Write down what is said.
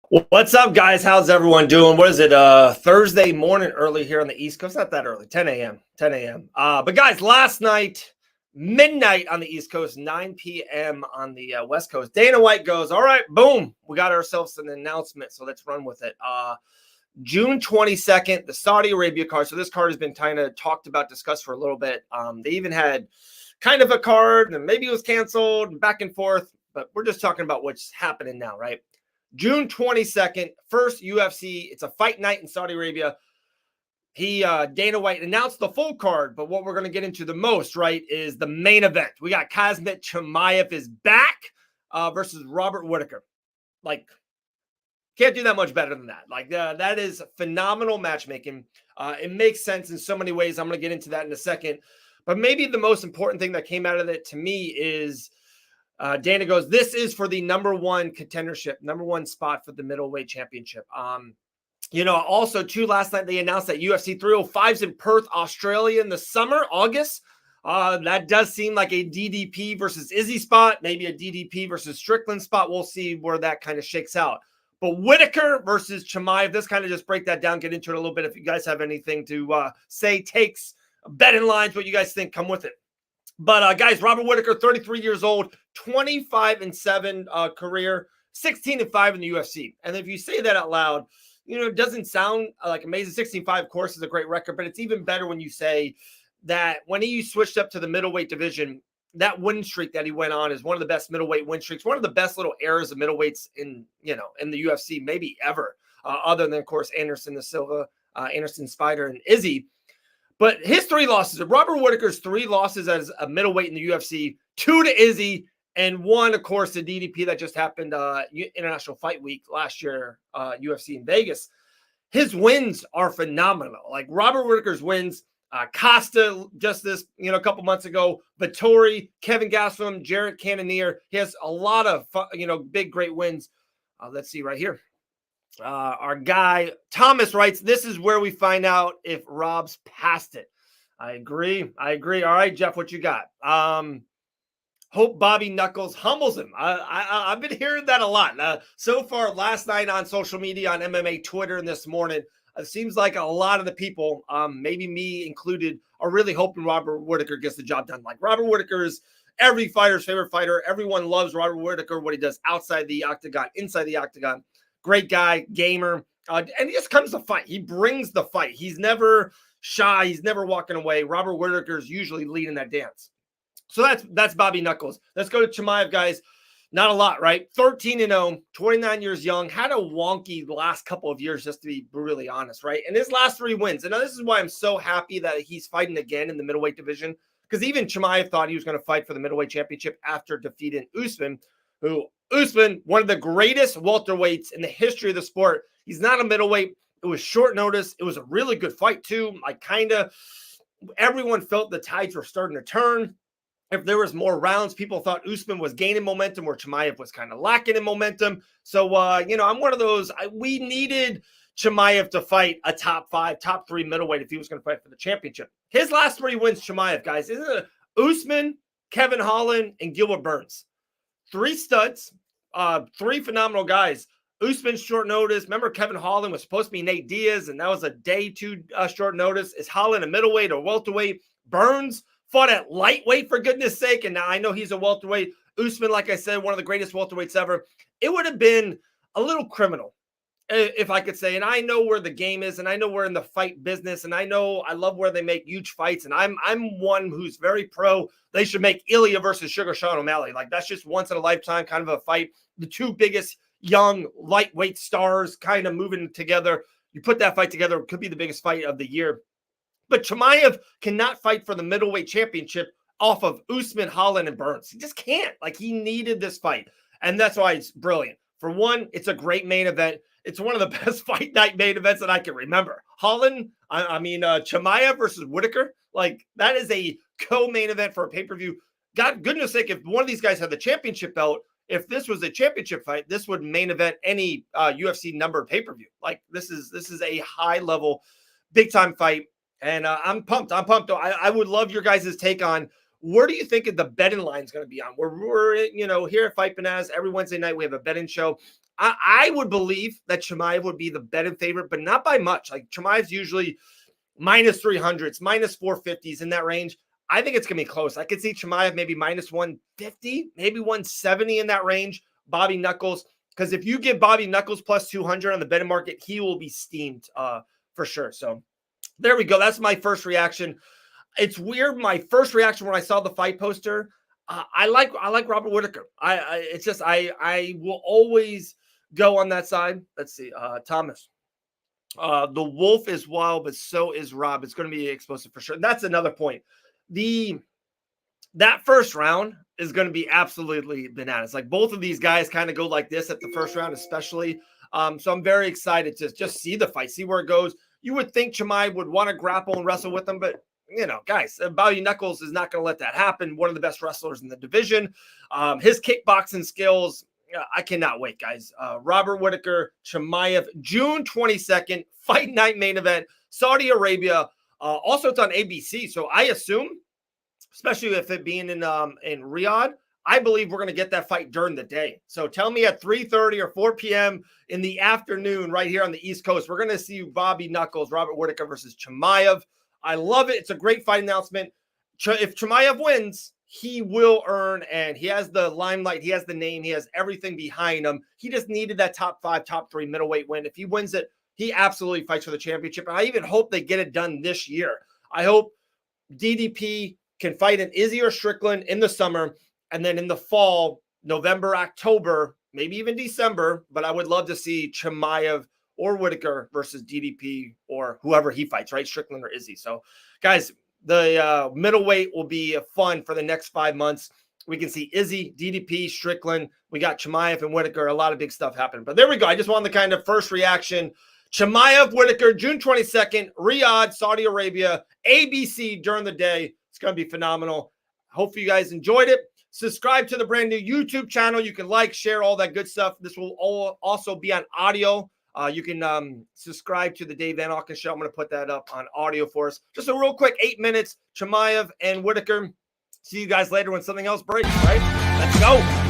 What's up, guys? How's everyone doing? What is it? Thursday morning early here on the East Coast. Not that early, 10 a.m. 10 a.m. But guys, last night, midnight on the East Coast, 9 p.m. on the West Coast, Dana White goes, all right, boom, we got ourselves an announcement, so let's run with it. June 22nd, the Saudi Arabia card. So this card has been kind of talked about, discussed for a little bit. They even had kind of a card, and maybe it was canceled, and back and forth, but we're just talking about what's happening now, right? June 22nd, first UFC. It's a fight night in Saudi Arabia. Dana White announced the full card, but what we're going to get into the most, right, is the main event. We got Khamzat Chimaev is back versus Robert Whittaker. Like, can't do that much better than that. Like, that is phenomenal matchmaking. It makes sense in so many ways. I'm going to get into that in a second. But maybe the most important thing that came out of it to me is Dana goes, this is for the number one contendership, number one spot for the middleweight championship. Also, too, last night they announced that UFC 305's in Perth, Australia in the summer, August. That does seem like a DDP versus Izzy spot, maybe a DDP versus Strickland spot. We'll see where that kind of shakes out. But Whittaker versus Chimaev, this kind of just break that down, get into it a little bit. If you guys have anything to say, takes, betting lines, what you guys think, come with it. But guys, Robert Whittaker, 33 years old, 25-7 career, 16-5 in the UFC. And if you say that out loud, it doesn't sound like amazing. 16-5, of course, is a great record, but it's even better when you say that when he switched up to the middleweight division, that win streak that he went on is one of the best middleweight win streaks, one of the best little eras of middleweights in the UFC, maybe ever, other than, of course, Anderson Silva, Anderson Spider, and Izzy. But his three losses, Robert Whittaker's three losses as a middleweight in the UFC, 2 to Izzy, and 1, of course, the DDP that just happened International Fight Week last year, UFC in Vegas. His wins are phenomenal. Like Robert Whittaker's wins, Costa just this, a couple months ago, Vittori, Kevin Gastelum, Jared Cannonier. He has a lot of, big, great wins. Let's see right here. Our guy Thomas writes, this is where we find out if Rob's passed it. I agree. All right, Jeff, what you got? Hope Bobby Knuckles humbles him. I've been hearing that a lot. So far, last night on social media, on MMA Twitter, and this morning, it seems like a lot of the people, maybe me included, are really hoping Robert Whittaker gets the job done. Like Robert Whittaker is every fighter's favorite fighter. Everyone loves Robert Whittaker, what he does outside the octagon, inside the octagon. Great guy, gamer, and he just comes to fight. He brings the fight. He's never shy. He's never walking away. Robert Whittaker's usually leading that dance. So that's Bobby Knuckles. Let's go to Chimaev, guys. Not a lot, right? 13-0, 29 years young. Had a wonky last couple of years, just to be brutally honest, right? And his last 3 wins. And now this is why I'm so happy that he's fighting again in the middleweight division, because even Chimaev thought he was going to fight for the middleweight championship after defeating Usman, Usman, one of the greatest welterweights in the history of the sport. He's not a middleweight. It was short notice. It was a really good fight, too. Everyone felt the tides were starting to turn. If there was more rounds, people thought Usman was gaining momentum where Chimaev was kind of lacking in momentum. So, I'm one of those. We needed Chimaev to fight a top 5, top 3 middleweight if he was going to fight for the championship. His last 3 wins, Chimaev, guys, isn't it? Usman, Kevin Holland, and Gilbert Burns. 3 studs, 3 phenomenal guys. Usman's short notice. Remember, Kevin Holland was supposed to be Nate Diaz, and that was a day 2 short notice. Is Holland a middleweight or welterweight? Burns fought at lightweight, for goodness sake, and now I know he's a welterweight. Usman, like I said, one of the greatest welterweights ever. It would have been a little criminal, if I could say, and I know where the game is, and I know we're in the fight business, and I know I love where they make huge fights, and I'm one who's very pro. They should make Ilya versus Sugar Sean O'Malley. Like, that's just once in a lifetime kind of a fight. The 2 biggest young lightweight stars kind of moving together. You put that fight together, it could be the biggest fight of the year. But Chimaev cannot fight for the middleweight championship off of Usman, Holland, and Burns. He just can't. Like, he needed this fight, and that's why it's brilliant. For one, it's a great main event. It's one of the best fight night main events that I can remember. Chimaev versus Whittaker, like, that is a co-main event for a pay-per-view. God, goodness sake, if one of these guys had the championship belt, if this was a championship fight, this would main event any UFC numbered pay-per-view. Like, this is a high-level, big-time fight, and I'm pumped. I would love your guys' take on where do you think the betting line is going to be on? We're here at Fight Bonanza every Wednesday night. We have a betting show. I would believe that Chimeav would be the betting favorite, but not by much. Like Chimaev's usually minus 300s, minus 450s in that range. I think it's going to be close. I could see Chimeav maybe minus 150, maybe 170 in that range. Bobby Knuckles, because if you give Bobby Knuckles plus 200 on the betting market, he will be steamed for sure. So there we go. That's my first reaction. It's weird. My first reaction when I saw the fight poster, I like Robert Whittaker. I will always go on that side. Let's see, Thomas. The Wolf is wild, but so is Rob. It's going to be explosive for sure. That's another point. That first round is going to be absolutely bananas. Like both of these guys kind of go like this at the first round, especially. So I'm very excited to just see the fight, see where it goes. You would think Chimeav would want to grapple and wrestle with him, but guys, Bobby Knuckles is not going to let that happen. One of the best wrestlers in the division. His kickboxing skills, I cannot wait, guys. Robert Whittaker, Chimeav, June 22nd, Fight Night main event, Saudi Arabia. Also, it's on ABC. So I assume, especially if it being in Riyadh, I believe we're going to get that fight during the day. So tell me at 3:30 or 4 p.m. in the afternoon right here on the East Coast, we're going to see Bobby Knuckles, Robert Whittaker versus Chimeav. I love it. It's a great fight announcement. If Chimeav wins, he will earn, and he has the limelight. He has the name. He has everything behind him. He just needed that top 5, top 3 middleweight win. If he wins it, he absolutely fights for the championship. And I even hope they get it done this year. I hope DDP can fight an Izzy or Strickland in the summer, and then in the fall, November, October, maybe even December. But I would love to see Chimeav or Whittaker versus DDP or whoever he fights, right? Strickland or Izzy. So, guys, the middleweight will be fun for the next 5 months. We can see Izzy, DDP, Strickland. We got Chimeav and Whittaker. A lot of big stuff happening. But there we go. I just wanted the kind of first reaction. Chimeav, Whittaker, June 22nd, Riyadh, Saudi Arabia, ABC during the day. It's going to be phenomenal. Hopefully you guys enjoyed it. Subscribe to the brand new YouTube channel. You can like, share, all that good stuff. This will also be on audio. You can subscribe to the Dave Van Auken Show. I'm going to put that up on audio for us. Just a real quick 8 minutes, Chimeav and Whittaker. See you guys later when something else breaks, right? Let's go.